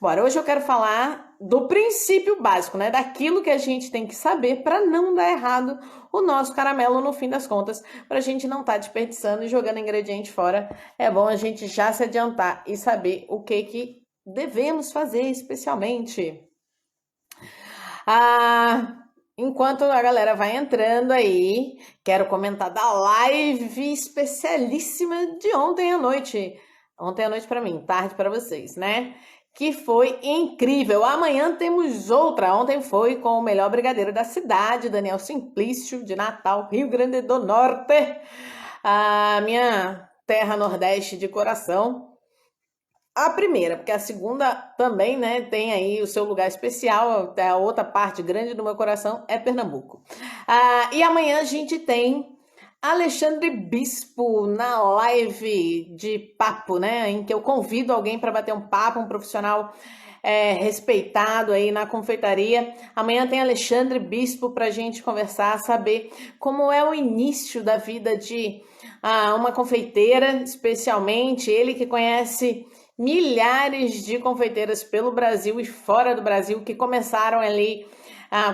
Bora, hoje eu quero falar do princípio básico, né? Daquilo que a gente tem que saber para não dar errado o nosso caramelo no fim das contas, para a gente não estar desperdiçando e jogando ingrediente fora. É bom a gente já se adiantar e saber o que devemos fazer especialmente. Enquanto a galera vai entrando aí, quero comentar da live especialíssima de ontem à noite. Ontem à noite para mim, tarde para vocês, né? Que foi incrível. Amanhã temos outra. Ontem foi com o melhor brigadeiro da cidade, Daniel Simplício, de Natal, Rio Grande do Norte, a minha terra nordeste de coração. A primeira, porque a segunda também, né, tem aí o seu lugar especial, a outra parte grande do meu coração é Pernambuco. E amanhã a gente tem Alexandre Bispo na live de papo, né, em que eu convido alguém para bater um papo, um profissional respeitado aí na confeitaria. Amanhã tem Alexandre Bispo para a gente conversar, saber como é o início da vida de uma confeiteira, especialmente ele que conhece milhares de confeiteiras pelo Brasil e fora do Brasil que começaram ali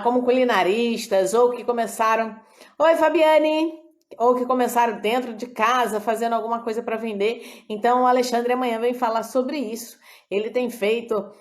como culinaristas ou que começaram... Oi, Fabiane! Ou que começaram dentro de casa fazendo alguma coisa para vender. Então o Alexandre amanhã vem falar sobre isso. Ele tem feito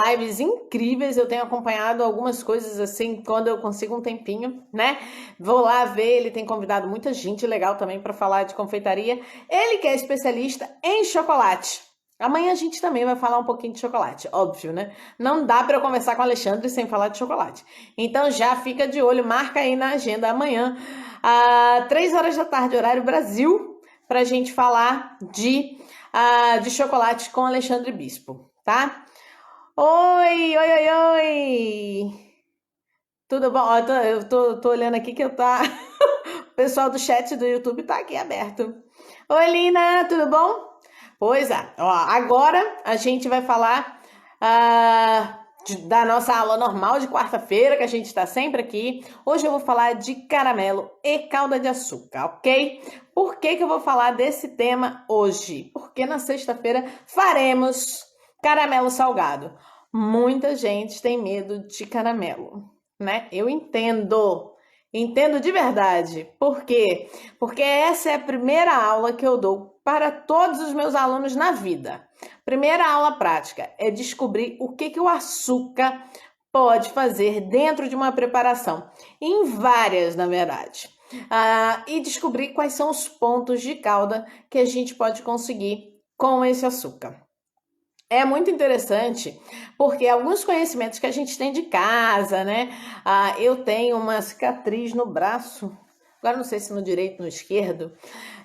lives incríveis, eu tenho acompanhado algumas coisas assim quando eu consigo um tempinho, né? Vou lá ver, ele tem convidado muita gente legal também para falar de confeitaria. Ele que é especialista em chocolate. Amanhã a gente também vai falar um pouquinho de chocolate, óbvio, né? Não dá para eu conversar com o Alexandre sem falar de chocolate. Então já fica de olho, marca aí na agenda amanhã, às 3 horas da tarde, horário Brasil, para a gente falar de chocolate com Alexandre Bispo, tá? Oi, oi, oi, oi! Tudo bom? Ó, eu tô olhando aqui que o pessoal do chat do YouTube tá aqui aberto. Oi, Lina, tudo bom? Pois é, ó, agora a gente vai falar da nossa aula normal de quarta-feira, que a gente está sempre aqui. Hoje eu vou falar de caramelo e calda de açúcar, ok? Por que eu vou falar desse tema hoje? Porque na sexta-feira faremos caramelo salgado. Muita gente tem medo de caramelo, né? Eu entendo de verdade. Por quê? Porque essa é a primeira aula que eu dou para todos os meus alunos na vida. Primeira aula prática é descobrir o que o açúcar pode fazer dentro de uma preparação, em várias, na verdade. E descobrir quais são os pontos de calda que a gente pode conseguir com esse açúcar. É muito interessante, porque alguns conhecimentos que a gente tem de casa, né? Eu tenho uma cicatriz no braço, agora não sei se no direito ou no esquerdo,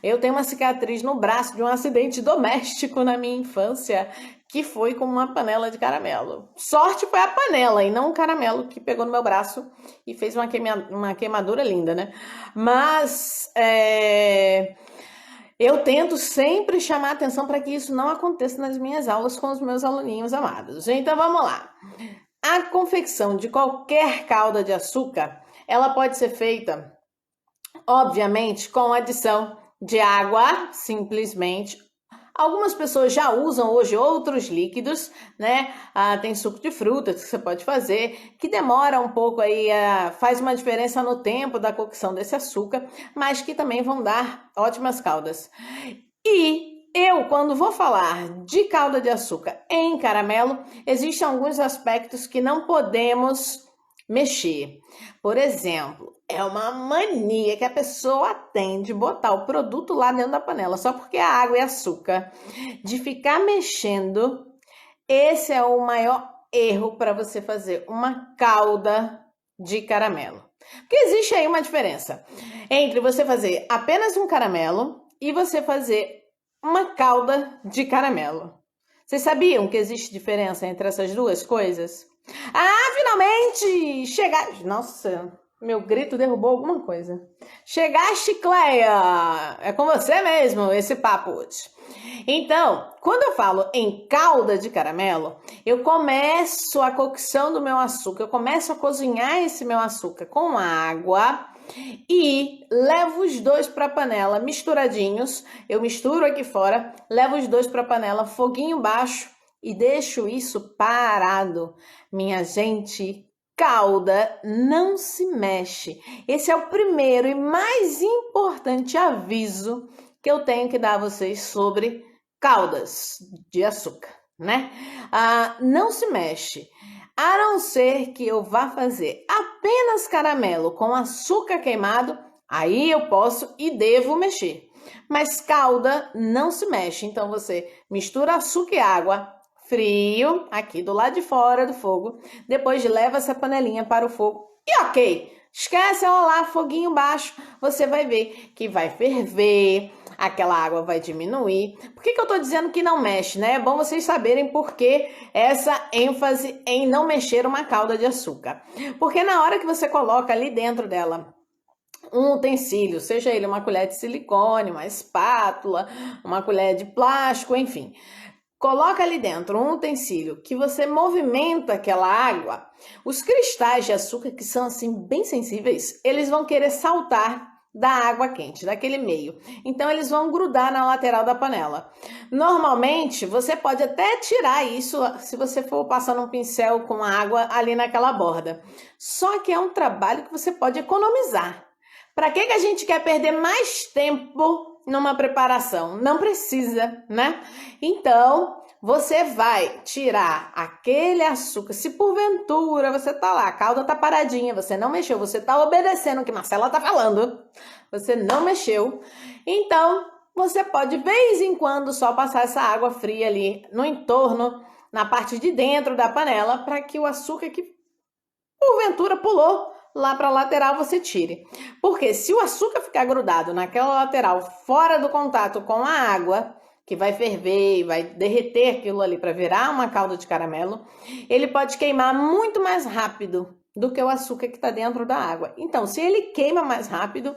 eu tenho uma cicatriz no braço de um acidente doméstico na minha infância, que foi com uma panela de caramelo. Sorte foi a panela e não o caramelo que pegou no meu braço e fez uma queimadura linda, né? Mas... eu tento sempre chamar atenção para que isso não aconteça nas minhas aulas com os meus aluninhos amados. Então vamos lá. A confecção de qualquer calda de açúcar, ela pode ser feita, obviamente, com adição de água, simplesmente. Algumas pessoas já usam hoje outros líquidos, né? Tem suco de frutas que você pode fazer, que demora um pouco aí, faz uma diferença no tempo da cocção desse açúcar, mas que também vão dar ótimas caldas. E eu, quando vou falar de calda de açúcar em caramelo, existem alguns aspectos que não podemos mexer. Por exemplo, é uma mania que a pessoa tem de botar o produto lá dentro da panela, só porque é água e açúcar, de ficar mexendo. Esse é o maior erro para você fazer uma calda de caramelo. Porque existe aí uma diferença entre você fazer apenas um caramelo e você fazer uma calda de caramelo. Vocês sabiam que existe diferença entre essas duas coisas? Finalmente! Chegaste! Nossa, meu grito derrubou alguma coisa. Chegaste, Cleia! É com você mesmo esse papo hoje. Então, quando eu falo em calda de caramelo, eu começo a cocção do meu açúcar, eu começo a cozinhar esse meu açúcar com água e levo os dois para a panela misturadinhos. Eu misturo aqui fora, levo os dois para a panela, foguinho baixo, e deixo isso parado. Minha gente, calda não se mexe. Esse é o primeiro e mais importante aviso que eu tenho que dar a vocês sobre caldas de açúcar, né? Não se mexe. A não ser que eu vá fazer apenas caramelo com açúcar queimado, aí eu posso e devo mexer. Mas calda não se mexe. Então você mistura açúcar e água frio aqui do lado de fora do fogo. Depois leva essa panelinha para o fogo e ok. Esquece ela lá, foguinho baixo. Você vai ver que vai ferver, aquela água vai diminuir. Por que eu tô dizendo que não mexe, né? É bom vocês saberem por que essa ênfase em não mexer uma calda de açúcar. Porque na hora que você coloca ali dentro dela um utensílio, seja ele uma colher de silicone, uma espátula, uma colher de plástico, enfim. Coloca ali dentro um utensílio que você movimenta aquela água, os cristais de açúcar, que são assim bem sensíveis, eles vão querer saltar da água quente, daquele meio. Então eles vão grudar na lateral da panela. Normalmente você pode até tirar isso se você for passando um pincel com água ali naquela borda. Só que é um trabalho que você pode economizar. Para que a gente quer perder mais tempo numa preparação? Não precisa, né? Então, você vai tirar aquele açúcar. Se porventura você tá lá, a calda tá paradinha, você não mexeu, você tá obedecendo o que Marcela tá falando, você não mexeu. Então, você pode, de vez em quando, só passar essa água fria ali no entorno, na parte de dentro da panela, para que o açúcar que porventura pulou lá para a lateral você tire. Porque se o açúcar ficar grudado naquela lateral, fora do contato com a água, que vai ferver e vai derreter aquilo ali para virar uma calda de caramelo, ele pode queimar muito mais rápido do que o açúcar que está dentro da água. Então, se ele queima mais rápido,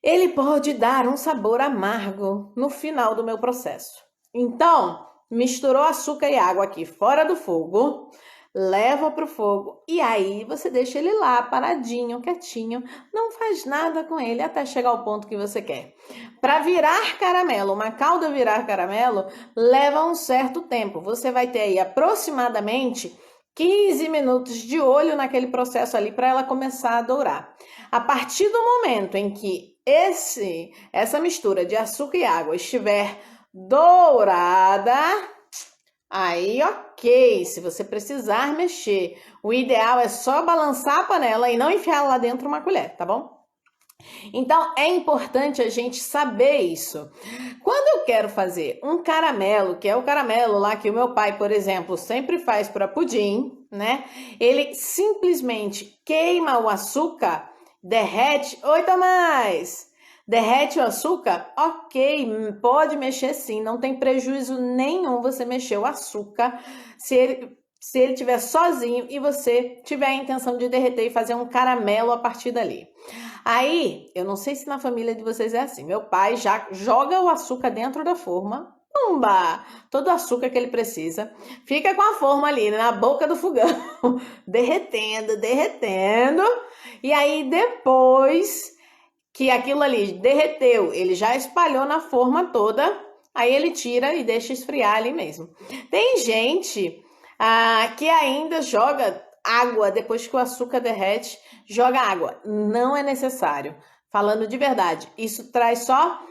ele pode dar um sabor amargo no final do meu processo. Então, misturou açúcar e água aqui fora do fogo, leva para o fogo e aí você deixa ele lá paradinho, quietinho, não faz nada com ele até chegar ao ponto que você quer. Para virar caramelo, uma calda virar caramelo, leva um certo tempo. Você vai ter aí aproximadamente 15 minutos de olho naquele processo ali para ela começar a dourar. A partir do momento em que essa mistura de açúcar e água estiver dourada, aí, ok, se você precisar mexer, o ideal é só balançar a panela e não enfiar lá dentro uma colher, tá bom? Então, é importante a gente saber isso. Quando eu quero fazer um caramelo, que é o caramelo lá que o meu pai, por exemplo, sempre faz para pudim, né? Ele simplesmente queima o açúcar, derrete... Oi, Tomás! Derrete o açúcar? Ok, pode mexer sim, não tem prejuízo nenhum você mexer o açúcar se ele estiver sozinho e você tiver a intenção de derreter e fazer um caramelo a partir dali. Aí, eu não sei se na família de vocês é assim, meu pai já joga o açúcar dentro da forma, pumba, todo o açúcar que ele precisa, fica com a forma ali na boca do fogão, derretendo, e aí depois que aquilo ali derreteu, ele já espalhou na forma toda, aí ele tira e deixa esfriar ali mesmo. Tem gente que ainda joga água, depois que o açúcar derrete, joga água. Não é necessário. Falando de verdade, isso traz só,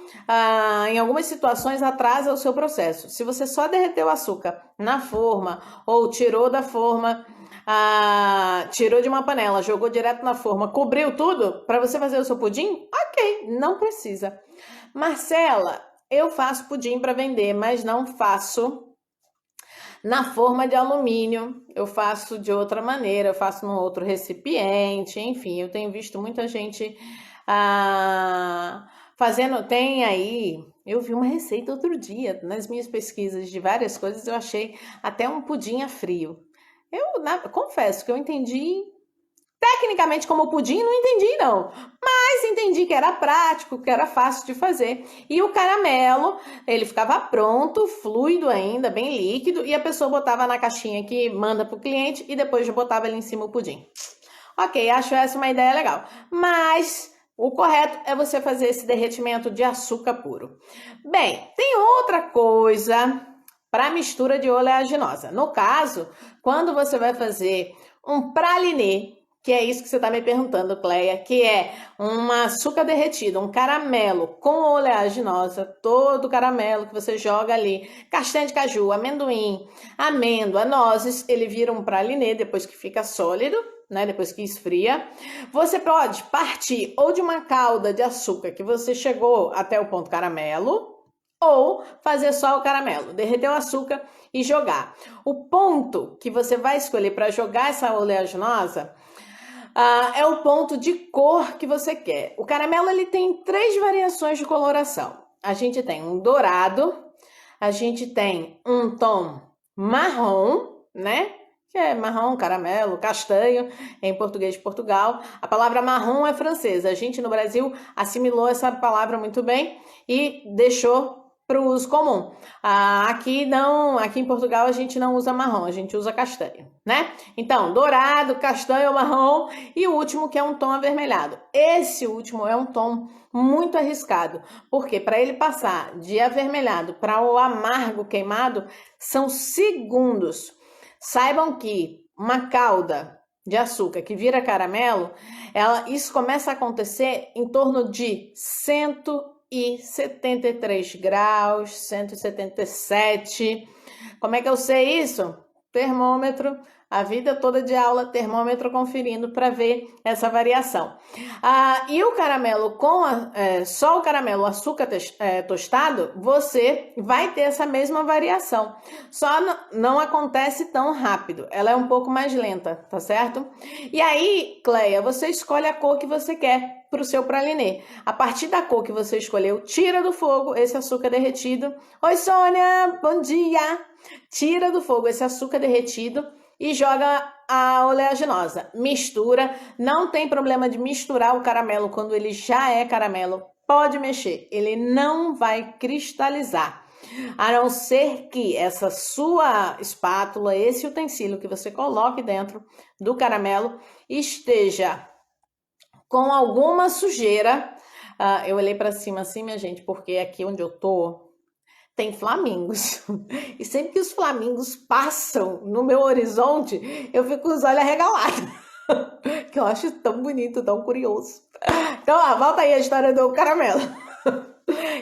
em algumas situações, atrasa o seu processo. Se você só derreteu o açúcar na forma ou tirou da forma, tirou de uma panela, jogou direto na forma, cobriu tudo para você fazer o seu pudim? Ok, não precisa. Marcela, eu faço pudim para vender, mas não faço na forma de alumínio, eu faço de outra maneira, eu faço num outro recipiente, enfim, eu tenho visto muita gente fazendo, tem aí, eu vi uma receita outro dia, nas minhas pesquisas de várias coisas, eu achei até um pudim a frio. Eu confesso que eu entendi, tecnicamente como pudim, não entendi não, mas entendi que era prático, que era fácil de fazer. E o caramelo, ele ficava pronto, fluido ainda, bem líquido, e a pessoa botava na caixinha que manda pro cliente e depois botava ali em cima o pudim. Ok, acho essa uma ideia legal, mas o correto é você fazer esse derretimento de açúcar puro. Bem, tem outra coisa para mistura de oleaginosa. No caso, quando você vai fazer um pralinê, que é isso que você está me perguntando, Cleia, que é um açúcar derretido, um caramelo com oleaginosa, todo caramelo que você joga ali, castanha de caju, amendoim, amêndoa, nozes, ele vira um pralinê depois que fica sólido, né? Depois que esfria. Você pode partir ou de uma calda de açúcar que você chegou até o ponto caramelo, ou fazer só o caramelo, derreter o açúcar e jogar. O ponto que você vai escolher para jogar essa oleaginosa é o ponto de cor que você quer. O caramelo ele tem 3 variações de coloração. A gente tem um dourado, a gente tem um tom marrom, né? Que é marrom, caramelo, castanho, em português de Portugal. A palavra marrom é francesa. A gente no Brasil assimilou essa palavra muito bem e deixou para o uso comum. Aqui em Portugal a gente não usa marrom, a gente usa castanho, né? Então, dourado, castanho, marrom e o último que é um tom avermelhado. Esse último é um tom muito arriscado, porque para ele passar de avermelhado para o amargo queimado são segundos. Saibam que uma calda de açúcar que vira caramelo, isso começa a acontecer em torno de 173 graus, 177. Como é que eu sei isso? Termômetro, a vida toda de aula, termômetro conferindo para ver essa variação. E o caramelo só o caramelo, o açúcar tostado, você vai ter essa mesma variação. Só não acontece tão rápido, ela é um pouco mais lenta, tá certo? E aí, Cleia, você escolhe a cor que você quer para o seu pralinê. A partir da cor que você escolheu, tira do fogo esse açúcar derretido. Oi, Sônia, bom dia! Tira do fogo esse açúcar derretido e joga a oleaginosa. Mistura, não tem problema de misturar o caramelo quando ele já é caramelo. Pode mexer, ele não vai cristalizar. A não ser que essa sua espátula, esse utensílio que você coloque dentro do caramelo, esteja com alguma sujeira. Eu olhei para cima assim, minha gente, porque aqui onde eu tô tem flamingos. E sempre que os flamingos passam no meu horizonte, eu fico com os olhos arregalados. Que eu acho tão bonito, tão curioso. Então, volta aí a história do caramelo.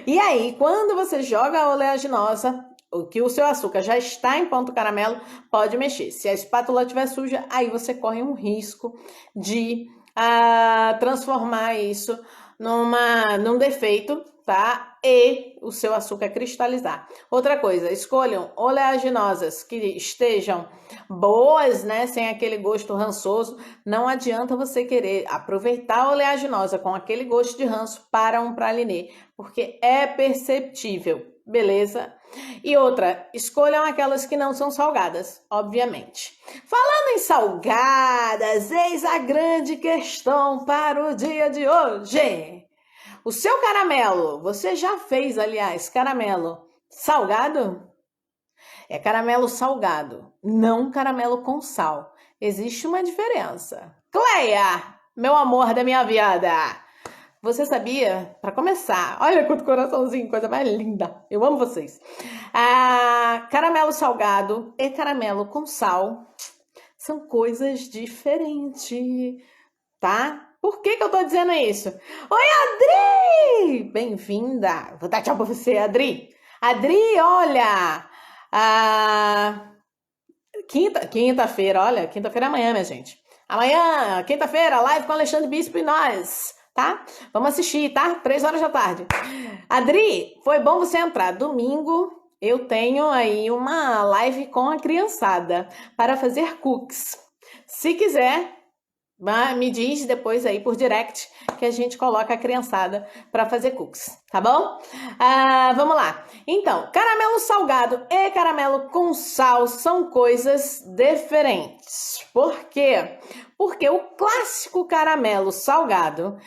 E aí, quando você joga a oleaginosa, que o seu açúcar já está em ponto caramelo, pode mexer. Se a espátula estiver suja, aí você corre um risco de transformar isso num defeito, tá? E o seu açúcar cristalizar. Outra coisa, escolham oleaginosas que estejam boas, né? Sem aquele gosto rançoso. Não adianta você querer aproveitar a oleaginosa com aquele gosto de ranço para um pralinê, porque é perceptível, beleza? E outra, escolham aquelas que não são salgadas, obviamente. Falando em salgadas, eis a grande questão para o dia de hoje. O seu caramelo, você já fez, aliás, caramelo salgado? É caramelo salgado, não caramelo com sal. Existe uma diferença. Cleia, meu amor da minha vida, você sabia? Para começar, olha quanto coraçãozinho, coisa mais linda. Eu amo vocês. Caramelo salgado e caramelo com sal são coisas diferentes, tá? Por que eu tô dizendo isso? Oi, Adri! Bem-vinda! Vou dar tchau pra você, Adri. Adri, olha! Quinta-feira, olha, quinta-feira é amanhã, minha gente. Amanhã, quinta-feira, live com Alexandre Bispo e nós, tá? Vamos assistir, tá? 3 horas da tarde. Adri, foi bom você entrar. Domingo eu tenho aí uma live com a criançada para fazer cookies. Se quiser, me diz depois aí por direct que a gente coloca a criançada para fazer cookies, tá bom? Vamos lá. Então, caramelo salgado e caramelo com sal são coisas diferentes. Por quê? Porque o clássico caramelo salgado,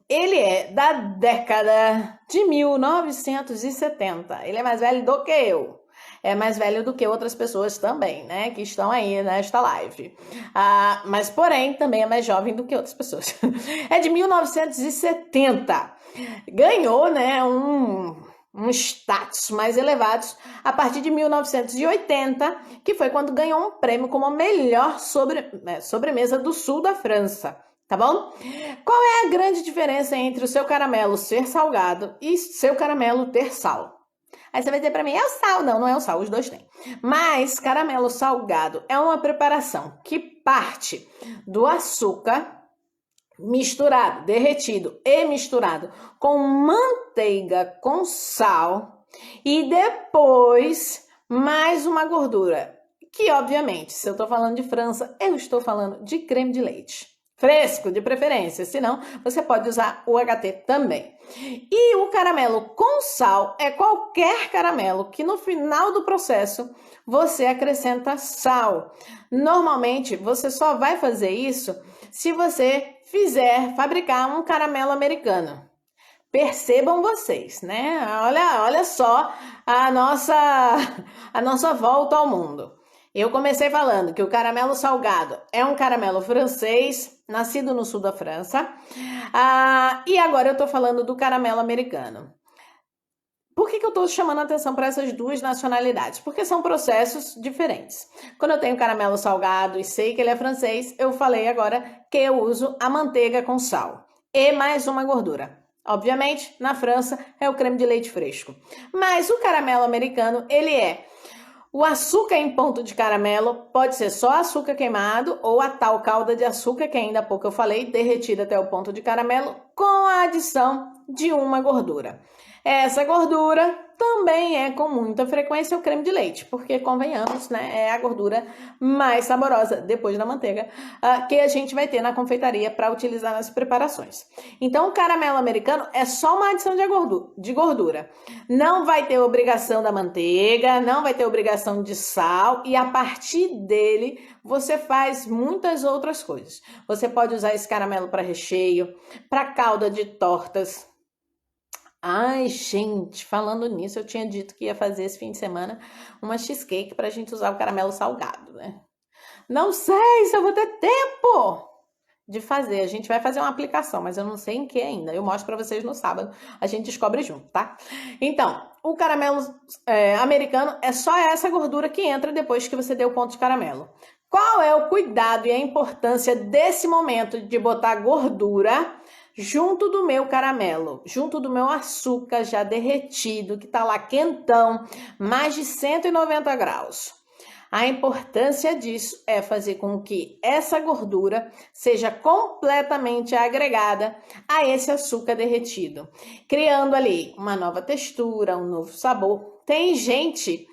ele é da década de 1970. Ele é mais velho do que eu. É mais velho do que outras pessoas também, né? Que estão aí nesta live. Mas, porém, também é mais jovem do que outras pessoas. É de 1970. Ganhou, né? um status mais elevados a partir de 1980, que foi quando ganhou um prêmio como a melhor sobremesa do sul da França, tá bom? Qual é a grande diferença entre o seu caramelo ser salgado e seu caramelo ter sal? Aí você vai dizer para mim, é o sal. Não, não é o sal, os dois têm. Mas caramelo salgado é uma preparação que parte do açúcar misturado, derretido e misturado com manteiga com sal e depois mais uma gordura, que obviamente, se eu estou falando de França, eu estou falando de creme de leite. Fresco, de preferência, senão você pode usar o HT também. E o caramelo com sal é qualquer caramelo que no final do processo você acrescenta sal. Normalmente você só vai fazer isso se você fabricar um caramelo americano. Percebam vocês, né? Olha só a nossa volta ao mundo. Eu comecei falando que o caramelo salgado é um caramelo francês, nascido no sul da França. E agora eu tô falando do caramelo americano. Por que eu estou chamando a atenção para essas duas nacionalidades? Porque são processos diferentes. Quando eu tenho caramelo salgado e sei que ele é francês, eu falei agora que eu uso a manteiga com sal e mais uma gordura. Obviamente, na França é o creme de leite fresco. Mas o caramelo americano, ele é o açúcar em ponto de caramelo, pode ser só açúcar queimado ou a tal calda de açúcar que ainda há pouco eu falei, derretida até o ponto de caramelo, com a adição de uma gordura. Essa gordura também é com muita frequência o creme de leite, porque convenhamos, né, é a gordura mais saborosa depois da manteiga que a gente vai ter na confeitaria para utilizar nas preparações. Então o caramelo americano é só uma adição de gordura. Não vai ter obrigação da manteiga, não vai ter obrigação de sal e a partir dele você faz muitas outras coisas. Você pode usar esse caramelo para recheio, para calda de tortas. Ai, gente, falando nisso, eu tinha dito que ia fazer esse fim de semana uma cheesecake pra gente usar o caramelo salgado, né? Não sei se eu vou ter tempo de fazer. A gente vai fazer uma aplicação, mas eu não sei em que ainda. Eu mostro pra vocês no sábado. A gente descobre junto, tá? Então, o caramelo americano é só essa gordura que entra depois que você deu o ponto de caramelo. Qual é o cuidado e a importância desse momento de botar gordura junto do meu caramelo, junto do meu açúcar já derretido, que tá lá quentão, mais de 190 graus? A importância disso é fazer com que essa gordura seja completamente agregada a esse açúcar derretido, criando ali uma nova textura, um novo sabor. Tem gente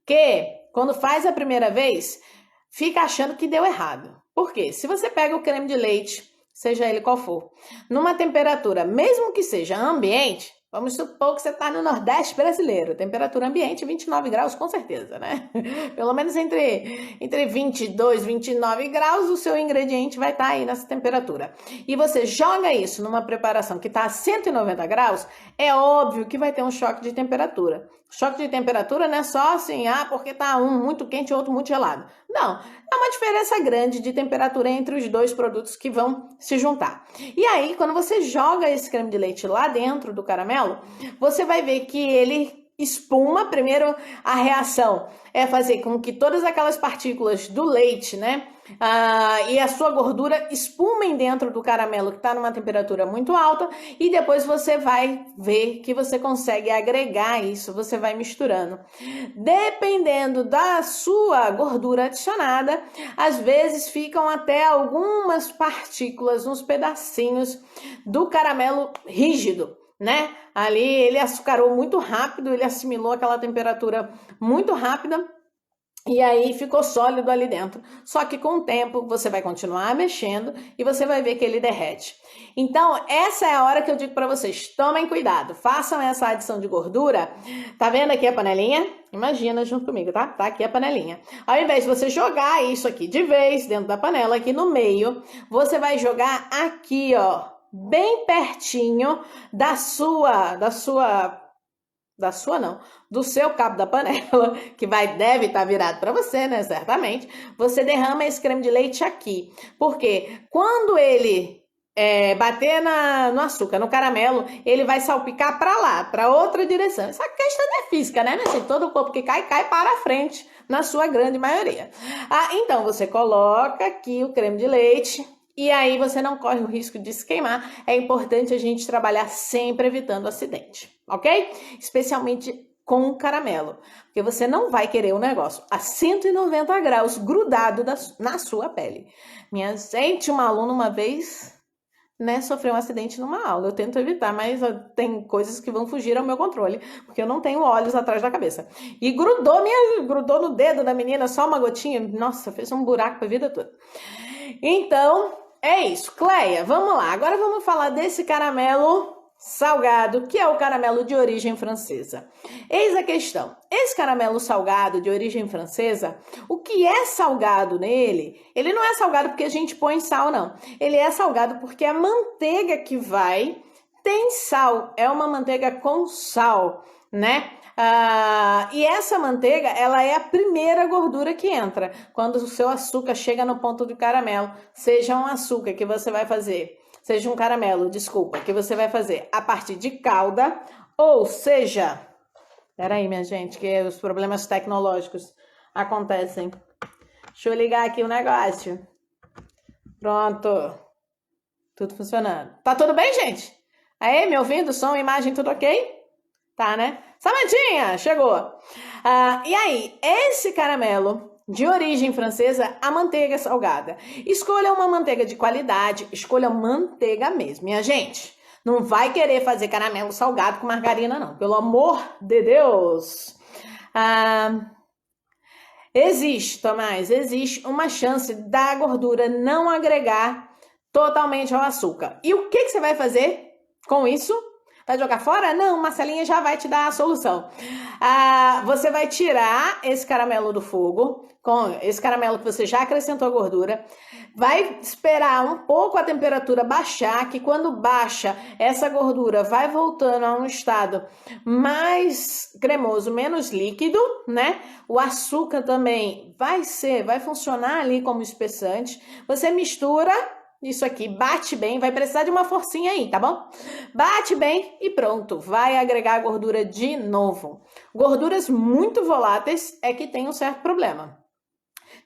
que, quando faz a primeira vez, fica achando que deu errado. Por quê? Se você pega o creme de leite, seja ele qual for, numa temperatura, mesmo que seja ambiente, vamos supor que você está no Nordeste brasileiro, temperatura ambiente 29 graus com certeza, né? Pelo menos entre 22 e 29 graus, o seu ingrediente vai estar aí nessa temperatura. E você joga isso numa preparação que está a 190 graus, é óbvio que vai ter um choque de temperatura. Choque de temperatura não é só assim, porque tá um muito quente e outro muito gelado. Não, é uma diferença grande de temperatura entre os dois produtos que vão se juntar. E aí, quando você joga esse creme de leite lá dentro do caramelo, você vai ver que ele espuma. Primeiro, a reação é fazer com que todas aquelas partículas do leite, né, e a sua gordura espumem dentro do caramelo que está numa temperatura muito alta, e depois você vai ver que você consegue agregar isso, você vai misturando. Dependendo da sua gordura adicionada, às vezes ficam até algumas partículas, uns pedacinhos do caramelo rígido, né? Ali ele açucarou muito rápido, ele assimilou aquela temperatura muito rápida e aí ficou sólido ali dentro. Só que com o tempo você vai continuar mexendo e você vai ver que ele derrete. Então essa é a hora que eu digo para vocês, tomem cuidado, façam essa adição de gordura. Tá vendo aqui a panelinha? Imagina junto comigo, tá? Tá aqui a panelinha. Ao invés de você jogar isso aqui de vez dentro da panela, aqui no meio, você vai jogar aqui, ó, bem pertinho do seu cabo da panela, que deve estar virado para você, né, certamente. Você derrama esse creme de leite aqui, porque quando ele bater no açúcar, no caramelo, ele vai salpicar para lá, para outra direção. Essa questão é física, né, minha gente? Todo o corpo que cai, cai para frente, na sua grande maioria. Então, você coloca aqui o creme de leite e aí você não corre o risco de se queimar. É importante a gente trabalhar sempre evitando acidente, ok? Especialmente com caramelo, porque você não vai querer o negócio a 190 graus grudado na sua pele. Minha gente, uma aluna uma vez, né, sofreu um acidente numa aula. Eu tento evitar, mas tem coisas que vão fugir ao meu controle, porque eu não tenho olhos atrás da cabeça. E grudou no dedo da menina, só uma gotinha. Nossa, fez um buraco pra vida toda. Então, é isso. Cleia, vamos lá. Agora vamos falar desse caramelo salgado, que é o caramelo de origem francesa. Eis a questão. Esse caramelo salgado de origem francesa, o que é salgado nele, ele não é salgado porque a gente põe sal, não. Ele é salgado porque a manteiga que vai tem sal. É uma manteiga com sal, né? E essa manteiga, ela é a primeira gordura que entra quando o seu açúcar chega no ponto do caramelo. Seja um açúcar que você vai fazer, seja um caramelo, desculpa, que você vai fazer a partir de calda, ou seja... Peraí, minha gente, que os problemas tecnológicos acontecem. Deixa eu ligar aqui o negócio. Pronto. Tudo funcionando. Tá tudo bem, gente? Aí, me ouvindo? Som, imagem, tudo ok? Tá, né? Samanthinha, chegou. E aí, esse caramelo de origem francesa, a manteiga salgada. Escolha uma manteiga de qualidade, escolha manteiga mesmo, minha gente. Não vai querer fazer caramelo salgado com margarina, não. Pelo amor de Deus. Existe, Tomás, existe uma chance da gordura não agregar totalmente ao açúcar. E o que você vai fazer com isso? Vai jogar fora? Não, Marcelinha já vai te dar a solução. Você vai tirar esse caramelo do fogo, com esse caramelo que você já acrescentou a gordura, vai esperar um pouco a temperatura baixar, que quando baixa, essa gordura vai voltando a um estado mais cremoso, menos líquido, né? O açúcar também vai funcionar ali como espessante. Você mistura isso aqui, bate bem, vai precisar de uma forcinha aí, tá bom? Bate bem e pronto, vai agregar gordura de novo. Gorduras muito voláteis é que tem um certo problema.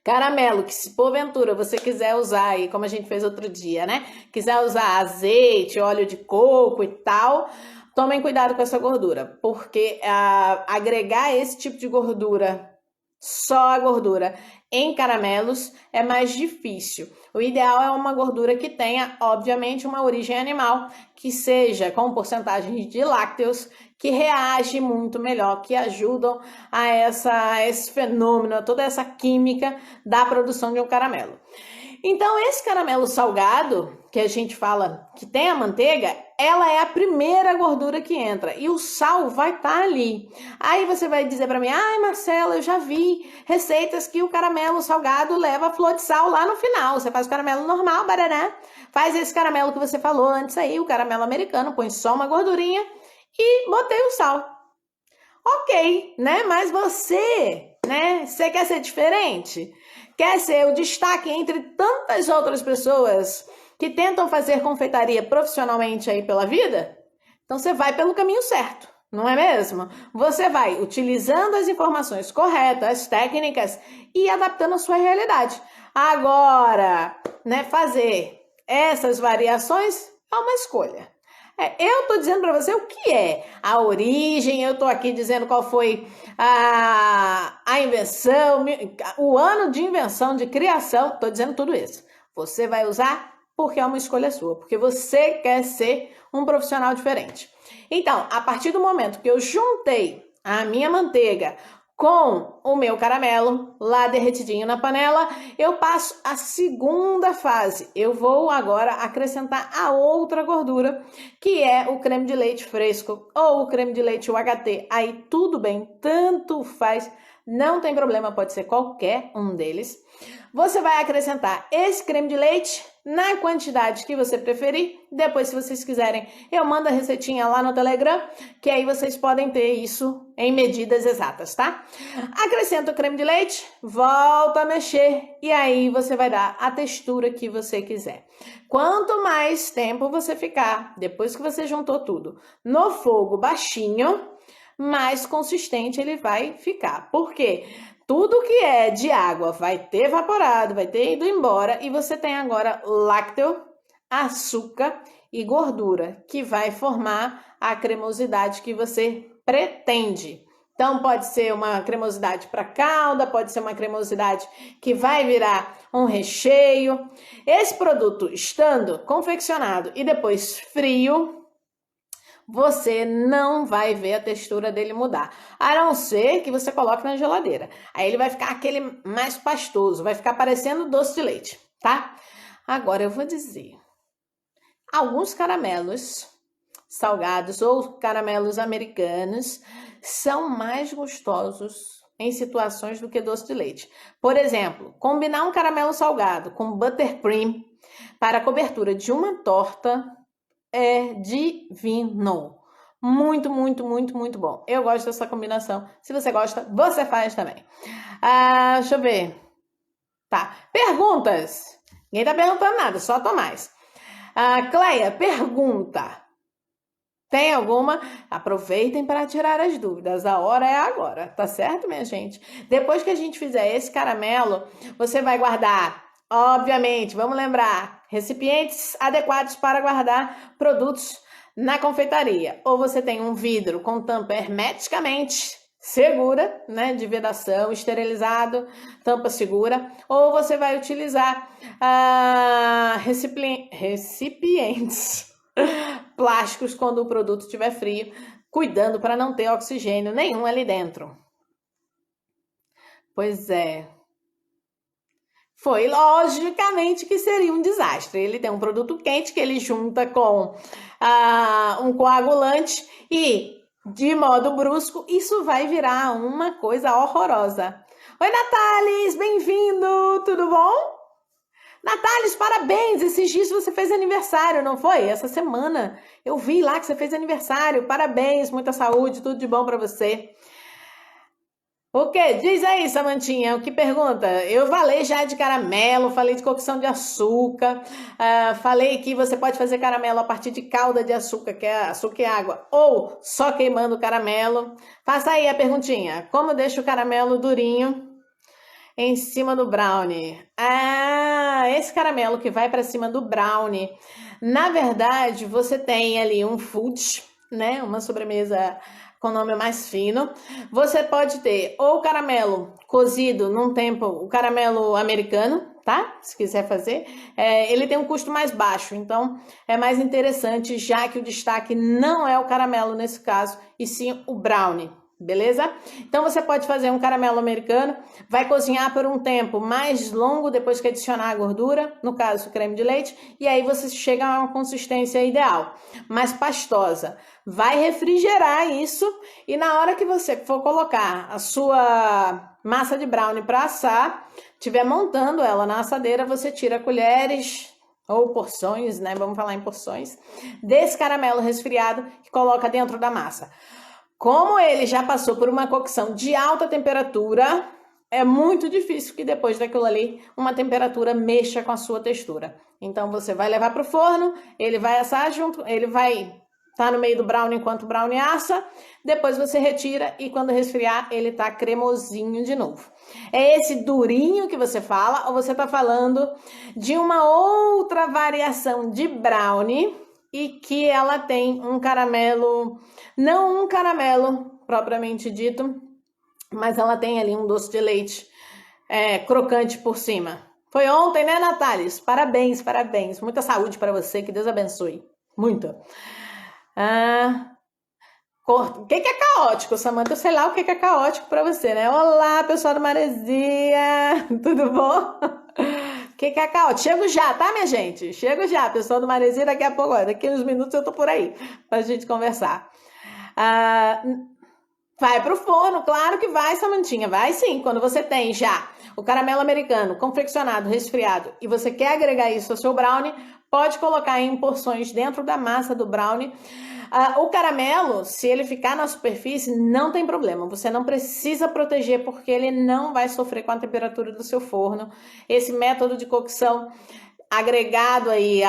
Caramelo, que se porventura você quiser usar aí, como a gente fez outro dia, né? Quiser usar azeite, óleo de coco e tal, tomem cuidado com essa gordura, porque agregar esse tipo de gordura, só a gordura, em caramelos é mais difícil. O ideal é uma gordura que tenha, obviamente, uma origem animal, que seja com porcentagem de lácteos, que reage muito melhor, que ajudam a esse fenômeno, a toda essa química da produção de um caramelo. Então, esse caramelo salgado, que a gente fala que tem a manteiga, ela é a primeira gordura que entra e o sal vai estar ali. Aí você vai dizer para mim, ai Marcela, eu já vi receitas que o caramelo salgado leva flor de sal lá no final. Você faz o caramelo normal, barará, faz esse caramelo que você falou antes aí, o caramelo americano, põe só uma gordurinha e botei o sal. Ok, né? Mas você, né? Você quer ser diferente? Quer ser o destaque entre tantas outras pessoas que tentam fazer confeitaria profissionalmente aí pela vida? Então você vai pelo caminho certo, não é mesmo? Você vai utilizando as informações corretas, as técnicas e adaptando a sua realidade. Agora, né, fazer essas variações é uma escolha. Eu tô dizendo para você o que é a origem, eu tô aqui dizendo qual foi a invenção, o ano de invenção, de criação, tô dizendo tudo isso. Você vai usar porque é uma escolha sua, porque você quer ser um profissional diferente. Então, a partir do momento que eu juntei a minha manteiga com o meu caramelo lá derretidinho na panela, eu passo a segunda fase. Eu vou agora acrescentar a outra gordura, que é o creme de leite fresco ou o creme de leite UHT. Aí tudo bem, tanto faz, Não tem problema, pode ser qualquer um deles. Você vai acrescentar esse creme de leite na quantidade que você preferir. Depois, se vocês quiserem, eu mando a receitinha lá no Telegram, que aí vocês podem ter isso em medidas exatas, tá? Acrescenta o creme de leite, volta a mexer e aí você vai dar a textura que você quiser. Quanto mais tempo você ficar, depois que você juntou tudo, no fogo baixinho, mais consistente ele vai ficar. Por quê? Tudo que é de água vai ter evaporado, vai ter ido embora e você tem agora lácteo, açúcar e gordura, que vai formar a cremosidade que você pretende. Então, pode ser uma cremosidade para calda, pode ser uma cremosidade que vai virar um recheio. Esse produto estando confeccionado e depois frio, você não vai ver a textura dele mudar, a não ser que você coloque na geladeira. Aí ele vai ficar aquele mais pastoso, vai ficar parecendo doce de leite, tá? Agora eu vou dizer, alguns caramelos salgados ou caramelos americanos são mais gostosos em situações do que doce de leite. Por exemplo, combinar um caramelo salgado com buttercream para a cobertura de uma torta é divino. Muito, muito, muito, muito bom. Eu gosto dessa combinação. Se você gosta, você faz também. Deixa eu ver. Tá. Perguntas. Ninguém tá perguntando nada, só a Tomás. Cleia, pergunta. Tem alguma? Aproveitem para tirar as dúvidas. A hora é agora, tá certo, minha gente? Depois que a gente fizer esse caramelo, você vai guardar, obviamente, vamos lembrar, recipientes adequados para guardar produtos na confeitaria. Ou você tem um vidro com tampa hermeticamente segura, né, de vedação, esterilizado, tampa segura, ou você vai utilizar recipientes plásticos quando o produto estiver frio, cuidando para não ter oxigênio nenhum ali dentro. Pois é. Foi logicamente que seria um desastre. Ele tem um produto quente que ele junta com um coagulante e, de modo brusco, isso vai virar uma coisa horrorosa. Oi, Nathalie, bem-vindo, tudo bom? Nathalie, parabéns! Esses dias você fez aniversário, não foi? Essa semana eu vi lá que você fez aniversário. Parabéns, muita saúde, tudo de bom para você. O que? Diz aí, Samantinha, o que pergunta? Eu falei já de caramelo, falei de cocção de açúcar, falei que você pode fazer caramelo a partir de calda de açúcar, que é açúcar e água, ou só queimando o caramelo. Faça aí a perguntinha. Como deixa o caramelo durinho em cima do brownie? Esse caramelo que vai para cima do brownie, na verdade, você tem ali um fudge, né? Uma sobremesa com nome mais fino. Você pode ter ou caramelo cozido num tempo, o caramelo americano, tá? Se quiser fazer. Ele tem um custo mais baixo, então é mais interessante, já que o destaque não é o caramelo nesse caso, e sim o brownie. Beleza? Então você pode fazer um caramelo americano, vai cozinhar por um tempo mais longo depois que adicionar a gordura, no caso o creme de leite, e aí você chega a uma consistência ideal, mais pastosa. Vai refrigerar isso e na hora que você for colocar a sua massa de brownie para assar, estiver montando ela na assadeira, você tira colheres ou porções, né? Vamos falar em porções, desse caramelo resfriado e coloca dentro da massa. Como ele já passou por uma cocção de alta temperatura, é muito difícil que depois daquilo ali, uma temperatura mexa com a sua textura. Então, você vai levar para o forno, ele vai assar junto, ele vai estar no meio do brownie enquanto o brownie assa, depois você retira e quando resfriar, ele tá cremosinho de novo. É esse durinho que você fala ou você tá falando de uma outra variação de brownie e que ela tem um caramelo, não um caramelo propriamente dito, mas ela tem ali um doce de leite crocante por cima. Foi ontem, né, Nathalie? Parabéns, parabéns. Muita saúde para você, que Deus abençoe. Muito. O que é caótico, Samanta? Eu sei lá o que é caótico para você, né? Olá, pessoal do Maresia. Tudo bom? O que é caótico? Chego já, tá, minha gente? Chego já, pessoal do Maresia, daqui a pouco, daqui a uns minutos eu tô por aí, pra gente conversar. Vai pro forno, claro que vai, Samantinha, vai sim. Quando você tem já o caramelo americano confeccionado, resfriado, e você quer agregar isso ao seu brownie, pode colocar em porções dentro da massa do brownie. O caramelo, se ele ficar na superfície, não tem problema. Você não precisa proteger porque ele não vai sofrer com a temperatura do seu forno. Esse método de cocção agregado aí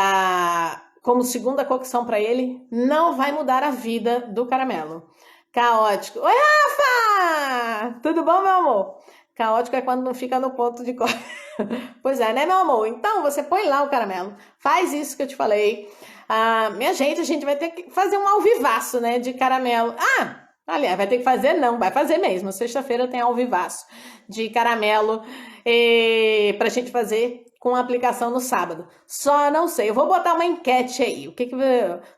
como segunda cocção para ele, não vai mudar a vida do caramelo. Caótico. Oi, Rafa! Tudo bom, meu amor? Caótico é quando não fica no ponto de corte. Pois é, né, meu amor? Então, você põe lá o caramelo. Faz isso que eu te falei. Minha gente, a gente vai ter que fazer um alvivaço, né, de caramelo. Aliás, vai ter que fazer não, vai fazer mesmo. Sexta-feira tem alvivaço de caramelo pra gente fazer com aplicação no sábado. Só não sei, eu vou botar uma enquete aí.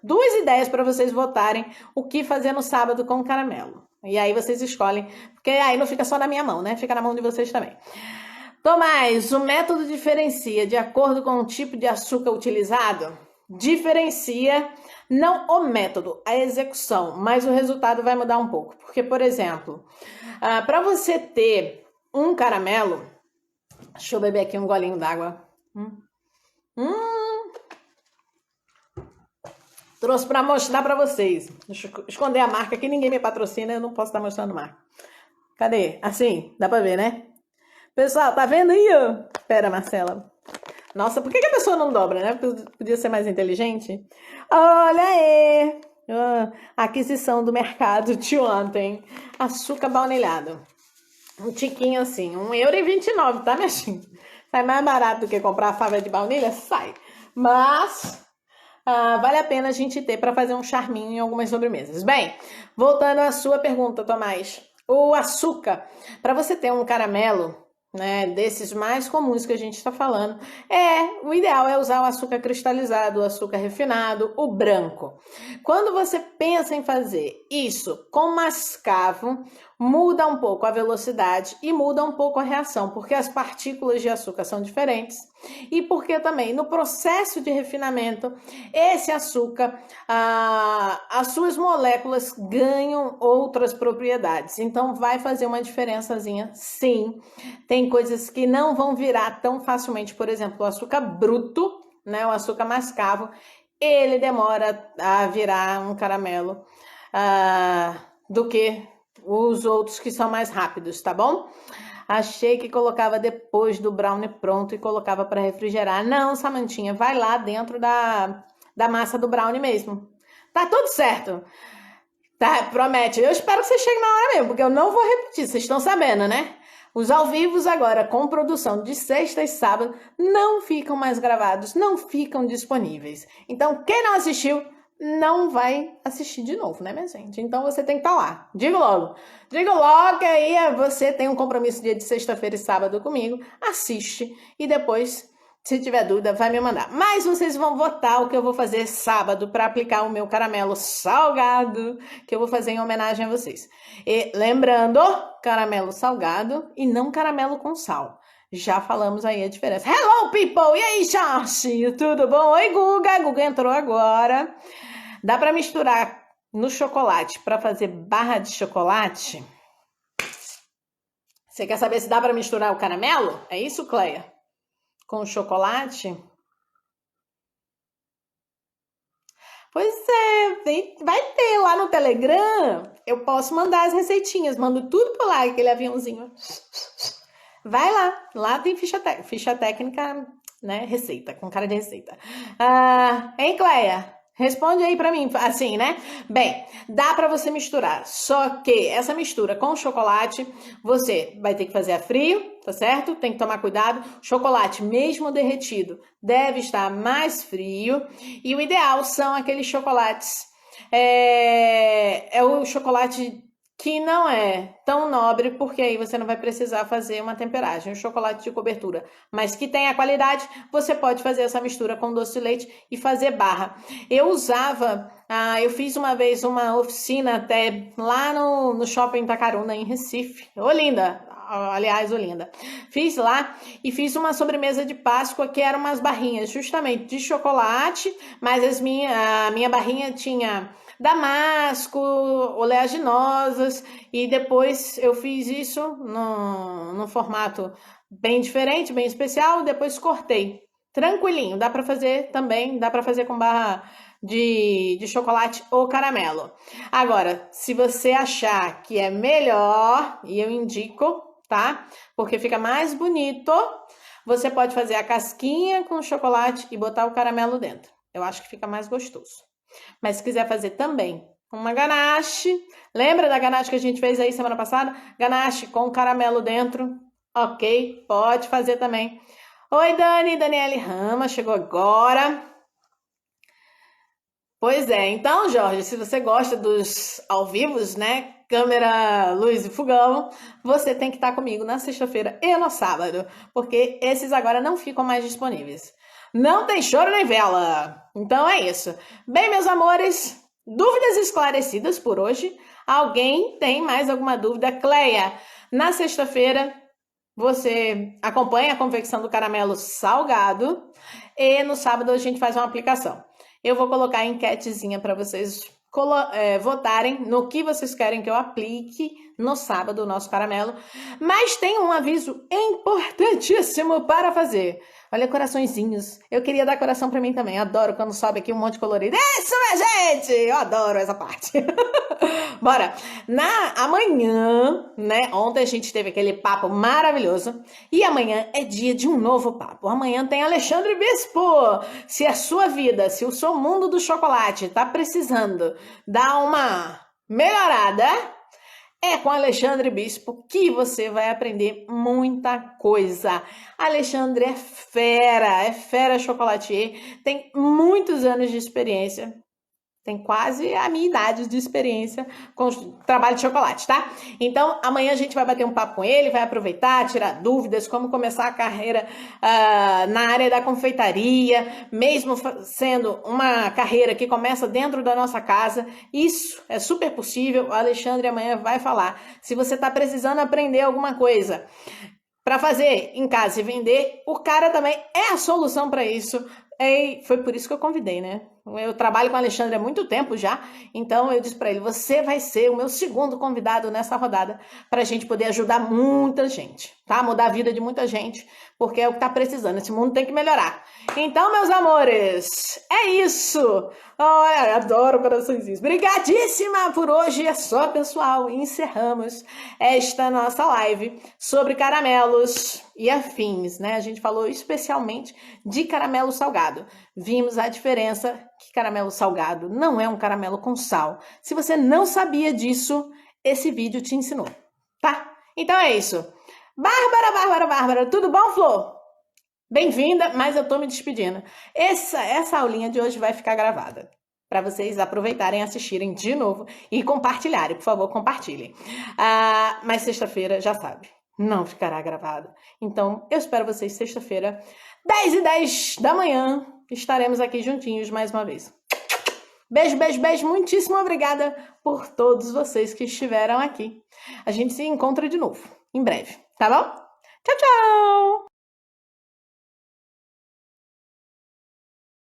Duas ideias para vocês votarem o que fazer no sábado com caramelo. E aí vocês escolhem, porque aí não fica só na minha mão, né? Fica na mão de vocês também. Tomás, o método diferencia de acordo com o tipo de açúcar utilizado? Diferencia, não o método, a execução, mas o resultado vai mudar um pouco. Porque, por exemplo, para você ter um caramelo, deixa eu beber aqui um golinho d'água. Trouxe para mostrar para vocês. Deixa eu esconder a marca aqui, ninguém me patrocina, eu não posso estar mostrando marca. Cadê? Assim, dá para ver, né? Pessoal, tá vendo aí? Pera, Marcela. Nossa, por que a pessoa não dobra, né? Podia ser mais inteligente. Olha aí! Aquisição do mercado de ontem. Açúcar baunilhado. Um tiquinho assim, €1,29, tá, minha gente? Sai mais barato do que comprar a fava de baunilha? Sai. Mas vale a pena a gente ter para fazer um charminho em algumas sobremesas. Bem, voltando à sua pergunta, Tomás. O açúcar, para você ter um caramelo, né, desses mais comuns que a gente está falando, o ideal é usar o açúcar cristalizado, o açúcar refinado, o branco. Quando você pensa em fazer isso com mascavo, muda um pouco a velocidade e muda um pouco a reação, porque as partículas de açúcar são diferentes e porque também no processo de refinamento, esse açúcar, as suas moléculas ganham outras propriedades. Então vai fazer uma diferençazinha, sim. Tem coisas que não vão virar tão facilmente, por exemplo, o açúcar bruto, né, o açúcar mascavo, ele demora a virar um caramelo do que os outros que são mais rápidos, tá bom? Achei que colocava depois do brownie pronto e colocava para refrigerar. Não, Samantinha, vai lá dentro da massa do brownie mesmo. Tá tudo certo. Tá, promete. Eu espero que você chegue na hora mesmo, porque eu não vou repetir, vocês estão sabendo, né? Os ao vivos agora, com produção de sexta e sábado, não ficam mais gravados, não ficam disponíveis. Então, quem não assistiu, não vai assistir de novo, né, minha gente? Então, você tem que estar lá. Digo logo que aí você tem um compromisso dia de sexta-feira e sábado comigo, assiste e depois, se tiver dúvida, vai me mandar. Mas vocês vão votar o que eu vou fazer sábado para aplicar o meu caramelo salgado, que eu vou fazer em homenagem a vocês. E lembrando, caramelo salgado e não caramelo com sal. Já falamos aí a diferença. Hello, people! E aí, Jorge? Tudo bom? Oi, Guga. Guga entrou agora. Dá para misturar no chocolate para fazer barra de chocolate? Você quer saber se dá para misturar o caramelo? É isso, Cleia? Com chocolate? Pois é, vai ter lá no Telegram. Eu posso mandar as receitinhas, mando tudo por lá, aquele aviãozinho. Vai lá tem ficha técnica, né? Receita, com cara de receita. Hein, Cleia? Responde aí pra mim, assim, né? Bem, dá pra você misturar, só que essa mistura com chocolate, você vai ter que fazer a frio, tá certo? Tem que tomar cuidado. Chocolate, mesmo derretido, deve estar mais frio. E o ideal são aqueles chocolates, é o chocolate que não é tão nobre, porque aí você não vai precisar fazer uma temperagem, um chocolate de cobertura, mas que tenha qualidade, você pode fazer essa mistura com doce de leite e fazer barra. Eu fiz uma vez uma oficina até lá no Shopping Itacaruna, em Recife, Olinda, fiz lá e fiz uma sobremesa de Páscoa que eram umas barrinhas justamente de chocolate, mas a minha barrinha tinha damasco, oleaginosas, e depois eu fiz isso no formato bem diferente, bem especial, depois cortei. Tranquilinho, dá para fazer também, dá para fazer com barra de chocolate ou caramelo. Agora, se você achar que é melhor, e eu indico, tá? Porque fica mais bonito, você pode fazer a casquinha com chocolate e botar o caramelo dentro. Eu acho que fica mais gostoso. Mas se quiser fazer também uma ganache, lembra da ganache que a gente fez aí semana passada? Ganache com caramelo dentro, ok? Pode fazer também. Oi, Dani, Daniele Rama, chegou agora. Pois é, então, Jorge, se você gosta dos ao vivos, né? Câmera, luz e fogão, você tem que estar comigo na sexta-feira e no sábado, porque esses agora não ficam mais disponíveis. Não tem choro nem vela. Então é isso. Bem, meus amores, dúvidas esclarecidas por hoje. Alguém tem mais alguma dúvida? Cleia, na sexta-feira você acompanha a confecção do caramelo salgado e no sábado a gente faz uma aplicação. Eu vou colocar a enquetezinha para vocês votarem no que vocês querem que eu aplique no sábado o nosso caramelo. Mas tem um aviso importantíssimo para fazer. Olha, coraçõezinhos. Eu queria dar coração para mim também. Adoro quando sobe aqui um monte de colorido. Isso, minha gente! Eu adoro essa parte. Bora! Amanhã, né? Ontem a gente teve aquele papo maravilhoso. E amanhã é dia de um novo papo. Amanhã tem Alexandre Bispo. Se a sua vida, se o seu mundo do chocolate tá precisando dar uma melhorada, é com Alexandre Bispo que você vai aprender muita coisa. Alexandre é fera chocolatier, tem muitos anos de experiência. Tem quase a minha idade de experiência com trabalho de chocolate, tá? Então, amanhã a gente vai bater um papo com ele, vai aproveitar, tirar dúvidas, como começar a carreira na área da confeitaria, mesmo sendo uma carreira que começa dentro da nossa casa. Isso é super possível. O Alexandre amanhã vai falar. Se você está precisando aprender alguma coisa para fazer em casa e vender, o cara também é a solução para isso. E foi por isso que eu convidei, né? Eu trabalho com o Alexandre há muito tempo já, então eu disse para ele, você vai ser o meu segundo convidado nessa rodada para a gente poder ajudar muita gente, tá? Mudar a vida de muita gente, porque é o que tá precisando, esse mundo tem que melhorar. Então, meus amores, é isso! Olha, adoro coraçõezinhos. Obrigadíssima por hoje, é só, pessoal. Encerramos esta nossa live sobre caramelos e afins, né? A gente falou especialmente de caramelo salgado. Vimos a diferença que caramelo salgado não é um caramelo com sal. Se você não sabia disso, esse vídeo te ensinou, tá? Então é isso. Bárbara, tudo bom, Flor? Bem-vinda, mas eu tô me despedindo. Essa aulinha de hoje vai ficar gravada para vocês aproveitarem, assistirem de novo e compartilharem. Por favor, compartilhem. Mas sexta-feira, já sabe, não ficará gravada. Então, eu espero vocês sexta-feira, 10h10 da manhã. Estaremos aqui juntinhos mais uma vez. Beijo, beijo, beijo. Muitíssimo obrigada por todos vocês que estiveram aqui. A gente se encontra de novo em breve, tá bom? Tchau, tchau!